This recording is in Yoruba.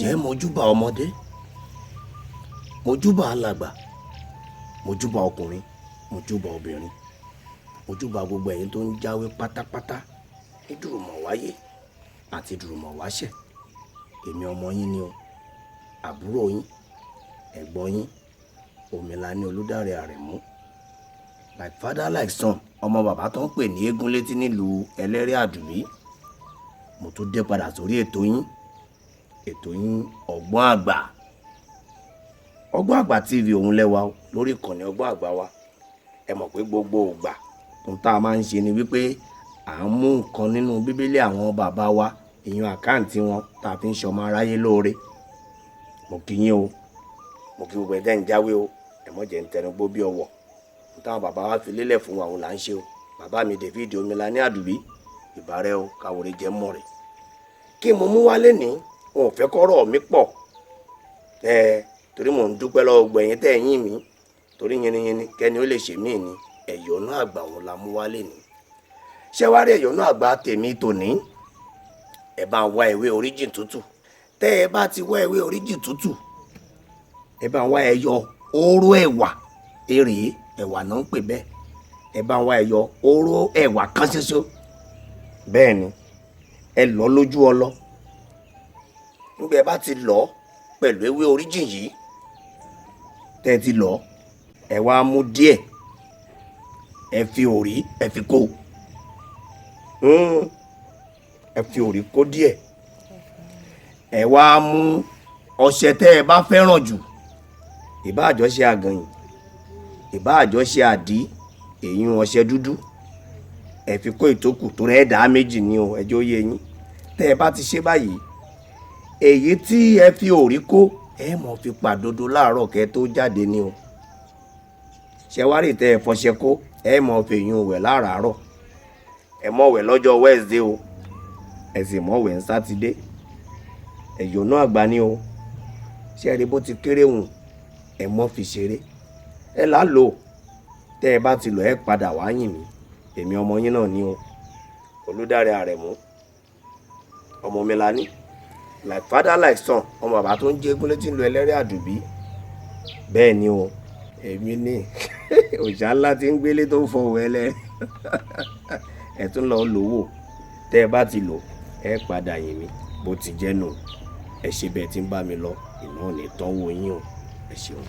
ǹjẹ́ mojúbà ọmọdé mojúbà alàgbà mojúbà ọkùnrin mojúbà obìnrin mojúbà gbogbo ẹ̀yin tó ń jáwé pátápátá ní dùrùmọ̀ wáyé àti dùrùmọ̀ wáṣẹ̀. Èmi ọmọ yín ni o, àbúrò yín, ẹ̀gbọ́n yín, Omilani Olúdáre Àrẹ̀mú, like father like son, ọmọ bàbá tó ń pè ní Eégún létí nílùú Ẹlẹ́rìí Àdùbí. Mo tún dé padà sórí ètò yín Ọgbọ́n Àgbà. Ọgbọ́n Àgbà TV òun lẹ́wà lórí ìkànnì Ọgbọ́n Àgbà wa. Ẹ mọ̀ pé gbogbo ìgbà ohun tá a máa ń ṣe ni wípé à ń mú nǹkan nínú Bíbélì àwọn bàbá wa, ìyẹn àkáǹtì wọn tá a fi ń ṣọmọ aráyé lóore. Mo kí yín o, mo kí gbogbo ẹ̀dá ń jáwé o, ẹ mọ̀ jẹ́ ń tẹnugbó bí ọwọ́. Ohun táwọn bàbá wa fi lélẹ̀ fún wa òun là ń ṣe o. Bàbá mi David Omilani Àdùbí, ìbàrẹ̀ o, káwòrè jẹ́ mọ́ rẹ̀. Kí mo mú wálé ní wọn ò fẹ́ kọ́rọ̀ mi pọ̀. Torí mò ń dúpẹ́ lọ́wọ́ gbẹ̀yìn tẹ́ ẹ̀yìn mi, torí yẹniyẹni kẹ́ni ó lè ṣe mí ní Èyónú àgbà wọn la mú wálé ní. Ṣé wá rí Èyónú àgbà tèmi tòní? Ẹ bá ń wá ewé oríjìn tútù. Tẹ́ ẹ bá ti wá ewé oríjìn tútù, ẹ bá ń wá ẹyọ oró ẹ̀wà, èrè ẹ̀wà náà ń pè bẹ́ẹ̀. Ẹ bá ń wá ẹyọ oró ẹ̀wà kan ṣoṣo. Bẹ́ẹ̀ ni, ẹ lọ lójú ọlọ. Nígbà ẹ bá ti lọ pẹ̀lú ewé oríjìn yìí, tẹ́ ẹ ti lọ, ẹ wá mú díẹ̀, ẹ fi òrí ẹ fi kó. Ẹ fi òrí kó díẹ̀. Ẹ wá mú ọṣẹ tẹ́ ẹ bá fẹ́ràn jù, ìbá àjọṣe àgànyìn, ìbá àjọṣe àdí, èyí ọṣẹ dúdú. Ẹ fi kó ìtókù tó rẹ̀ dá méjì ní o, ẹjọ́ yé yín. Tẹ́ ẹ bá ti ṣe báyìí, èyí tí ẹ fi òrí kó, ẹ mọ̀ fi pàdodo láàárọ̀ kẹ́ tó jáde ní o. Ṣẹwárì tẹ́ ẹ fọṣẹ kó, ẹ mọ̀ fèyún wẹ̀ láràárọ̀. Ẹ mọ̀ wẹ̀ lọ́jọ́ Wednesday o, ẹ sì mọ̀ wẹ̀ ní Sátidé. Èyónú àgbà ni o. Ṣé rí bó ti kéré hùn, ẹ mọ̀ fi ṣeré. Ẹ là lò. Tẹ́ ẹ bá ti lọ ẹ padà wá yìn mí. Èmi ọmọ yín náà ni o, Olúdáre Àrẹ̀mú, ọmọ Omilani, like father like son, ọmọ bàbá tó ń jẹ́ Eégún létí nílùú Ẹlẹ́rìí Àdùbí. Bẹ́ẹ̀ ni o, èmi ní òòṣà ńlá tí ń gbélé tó ń fọ wẹ́lẹ́. Ẹ tún lọ lò wò. Tẹ́ ẹ bá ti lò ẹ padà yìn mí bó ti jẹ́ nù. Ẹ ṣe bẹ́ẹ̀ tí ń bá mi lọ, ìná ò ní tán wò yín o. Ẹ ṣeun.